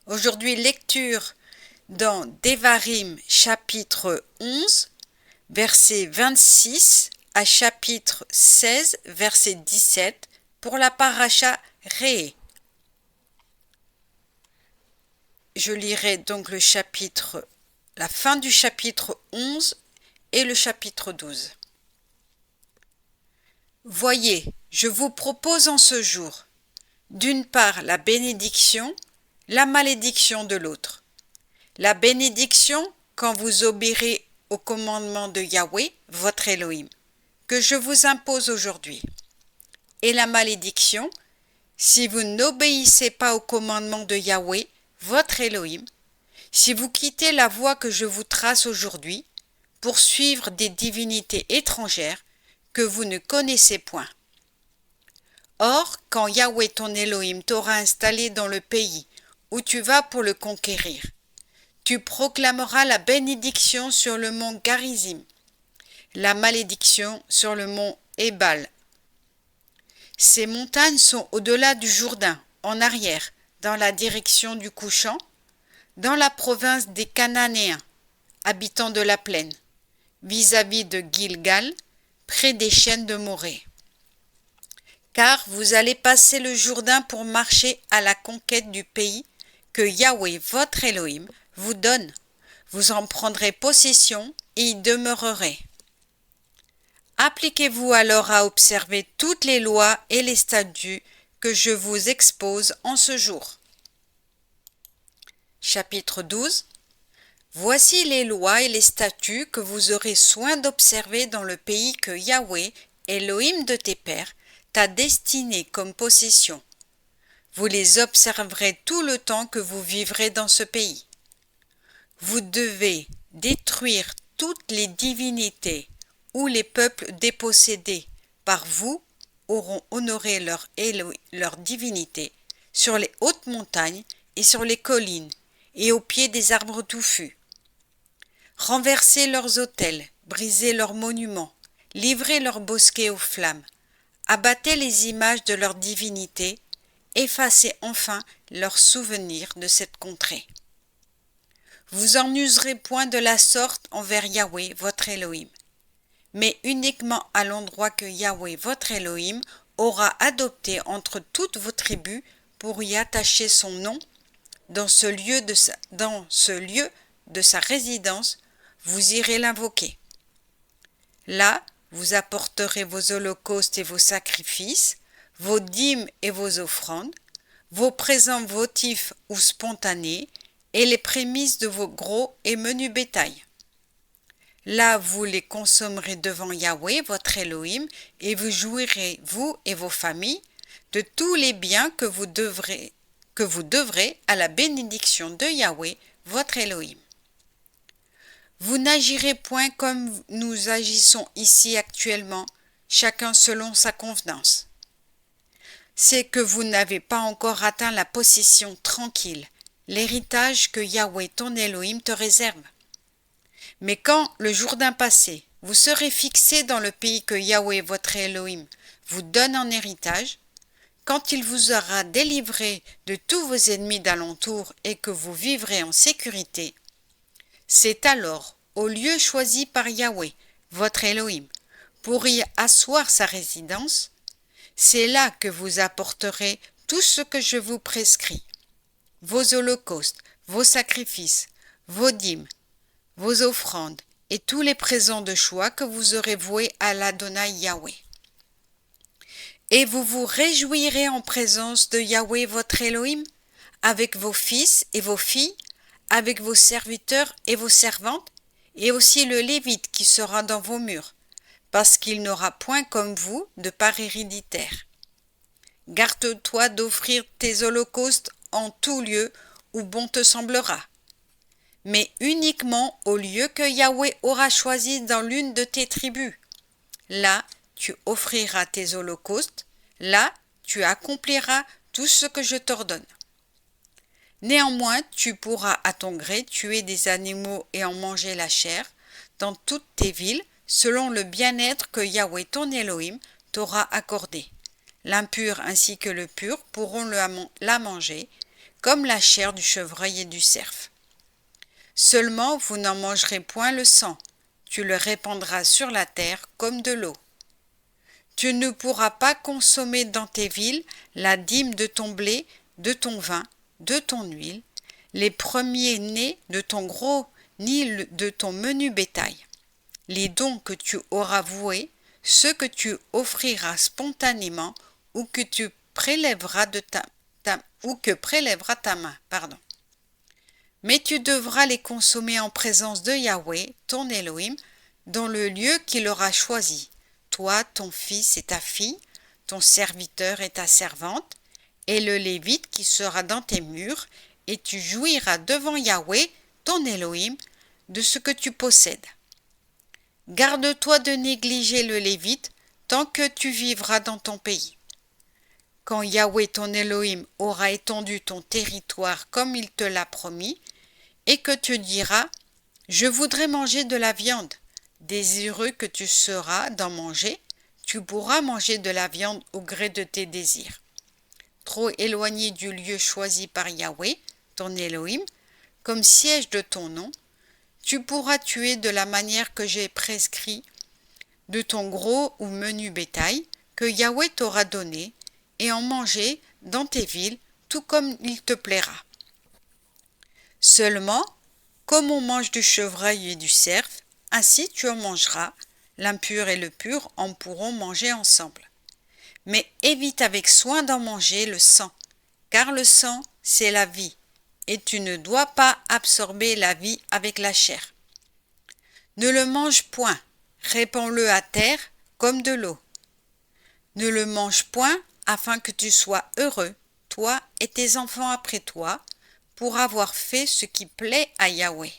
Aujourd'hui, lecture dans Devarim chapitre 11, verset 26 à chapitre 16, verset 17 pour la paracha Ré. Je lirai donc la fin du chapitre 11 et le chapitre 12. Voyez, je vous propose en ce jour, d'une part la bénédiction, la malédiction de l'autre. La bénédiction quand vous obéirez au commandement de Yahweh, votre Elohim, que je vous impose aujourd'hui. Et la malédiction, si vous n'obéissez pas au commandement de Yahweh, votre Elohim, si vous quittez la voie que je vous trace aujourd'hui, pour suivre des divinités étrangères que vous ne connaissez point. Or, quand Yahweh ton Elohim t'aura installé dans le pays où tu vas pour le conquérir, tu proclameras la bénédiction sur le mont Garizim, la malédiction sur le mont Ébal. Ces montagnes sont au-delà du Jourdain, en arrière, dans la direction du couchant, dans la province des Cananéens, habitants de la plaine, vis-à-vis de Gilgal, près des chênes de Morée. Car vous allez passer le Jourdain pour marcher à la conquête du pays que Yahweh, votre Elohim, vous donne. Vous en prendrez possession et y demeurerez. Appliquez-vous alors à observer toutes les lois et les statuts que je vous expose en ce jour. Chapitre 12. Voici les lois et les statuts que vous aurez soin d'observer dans le pays que Yahweh, Elohim de tes pères, t'a destiné comme possession. Vous les observerez tout le temps que vous vivrez dans ce pays. Vous devez détruire toutes les divinités où les peuples dépossédés par vous auront honoré leur divinité sur les hautes montagnes et sur les collines et au pied des arbres touffus. Renversez leurs autels, brisez leurs monuments, livrez leurs bosquets aux flammes, abattez les images de leurs divinités, effacez enfin leurs souvenirs de cette contrée. Vous en userez point de la sorte envers Yahweh, votre Elohim, mais uniquement à l'endroit que Yahweh, votre Elohim, aura adopté entre toutes vos tribus pour y attacher son nom, dans ce lieu de sa résidence, vous irez l'invoquer. Là, vous apporterez vos holocaustes et vos sacrifices, vos dîmes et vos offrandes, vos présents votifs ou spontanés, et les prémices de vos gros et menus bétail. Là, vous les consommerez devant Yahweh, votre Elohim, et vous jouirez, vous et vos familles, de tous les biens que vous devrez à la bénédiction de Yahweh, votre Elohim. Vous n'agirez point comme nous agissons ici actuellement, chacun selon sa convenance. C'est que vous n'avez pas encore atteint la possession tranquille, l'héritage que Yahweh ton Elohim te réserve. Mais quand, le Jourdain passé, vous serez fixés dans le pays que Yahweh votre Elohim vous donne en héritage, quand il vous aura délivré de tous vos ennemis d'alentour et que vous vivrez en sécurité, c'est alors, au lieu choisi par Yahweh, votre Elohim, pour y asseoir sa résidence, c'est là que vous apporterez tout ce que je vous prescris, vos holocaustes, vos sacrifices, vos dîmes, vos offrandes et tous les présents de choix que vous aurez voués à l'Adonai Yahweh. Et vous vous réjouirez en présence de Yahweh votre Elohim, avec vos fils et vos filles, avec vos serviteurs et vos servantes, et aussi le Lévite qui sera dans vos murs, parce qu'il n'aura point comme vous de part héréditaire. Garde-toi d'offrir tes holocaustes en tout lieu où bon te semblera, mais uniquement au lieu que Yahweh aura choisi dans l'une de tes tribus. Là, tu offriras tes holocaustes, là, tu accompliras tout ce que je t'ordonne. Néanmoins, tu pourras à ton gré tuer des animaux et en manger la chair dans toutes tes villes, selon le bien-être que Yahweh ton Elohim t'aura accordé. L'impur ainsi que le pur pourront la manger, comme la chair du chevreuil et du cerf. Seulement vous n'en mangerez point le sang, tu le répandras sur la terre comme de l'eau. Tu ne pourras pas consommer dans tes villes la dîme de ton blé, de ton vin, de ton huile, les premiers-nés de ton gros ni de ton menu bétail. Les dons que tu auras voués, ceux que tu offriras spontanément ou que tu prélèveras prélèvera ta main. Mais tu devras les consommer en présence de Yahweh, ton Elohim, dans le lieu qu'il aura choisi, toi, ton fils et ta fille, ton serviteur et ta servante, et le Lévite qui sera dans tes murs, et tu jouiras devant Yahweh, ton Elohim, de ce que tu possèdes. Garde-toi de négliger le Lévite tant que tu vivras dans ton pays. Quand Yahweh ton Elohim aura étendu ton territoire comme il te l'a promis, et que tu diras « Je voudrais manger de la viande », désireux que tu seras d'en manger, tu pourras manger de la viande au gré de tes désirs. Trop éloigné du lieu choisi par Yahweh, ton Elohim, comme siège de ton nom, tu pourras tuer de la manière que j'ai prescrit de ton gros ou menu bétail que Yahweh t'aura donné, et en manger dans tes villes, tout comme il te plaira. Seulement, comme on mange du chevreuil et du cerf, ainsi tu en mangeras, l'impur et le pur en pourront manger ensemble. Mais évite avec soin d'en manger le sang, car le sang, c'est la vie, et tu ne dois pas absorber la vie avec la chair. Ne le mange point, répands-le à terre comme de l'eau. Ne le mange point afin que tu sois heureux, toi et tes enfants après toi, pour avoir fait ce qui plaît à Yahweh.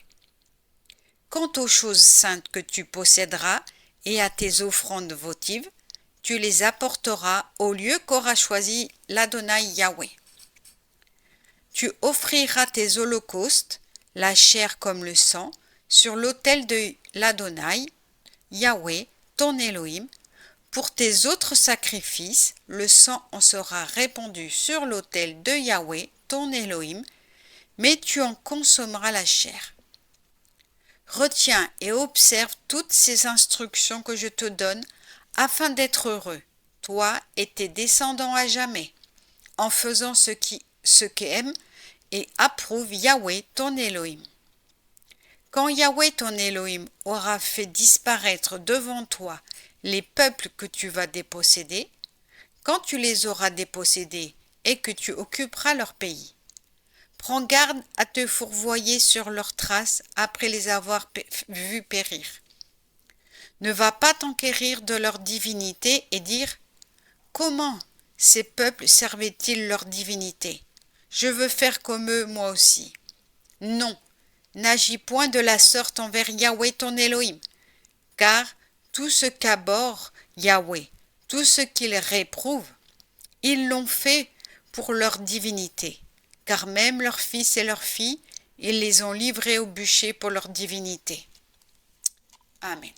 Quant aux choses saintes que tu posséderas et à tes offrandes votives, tu les apporteras au lieu qu'aura choisi l'Adonai Yahweh. Tu offriras tes holocaustes, la chair comme le sang, sur l'autel de l'Adonai, Yahweh, ton Elohim. Pour tes autres sacrifices, le sang en sera répandu sur l'autel de Yahweh, ton Elohim, mais tu en consommeras la chair. Retiens et observe toutes ces instructions que je te donne afin d'être heureux, toi et tes descendants à jamais, en faisant ce qu'aime et approuve Yahweh ton Elohim. Quand Yahweh ton Elohim aura fait disparaître devant toi les peuples que tu vas déposséder, quand tu les auras dépossédés et que tu occuperas leur pays, prends garde à te fourvoyer sur leurs traces après les avoir vus périr. Ne va pas t'enquérir de leur divinité et dire « Comment ces peuples servaient-ils leur divinité ? Je veux faire comme eux moi aussi. » Non, n'agis point de la sorte envers Yahweh ton Elohim, car tout ce qu'abhorre Yahweh, tout ce qu'il réprouve, ils l'ont fait pour leur divinité, car même leurs fils et leurs filles, ils les ont livrés au bûcher pour leur divinité. Amen.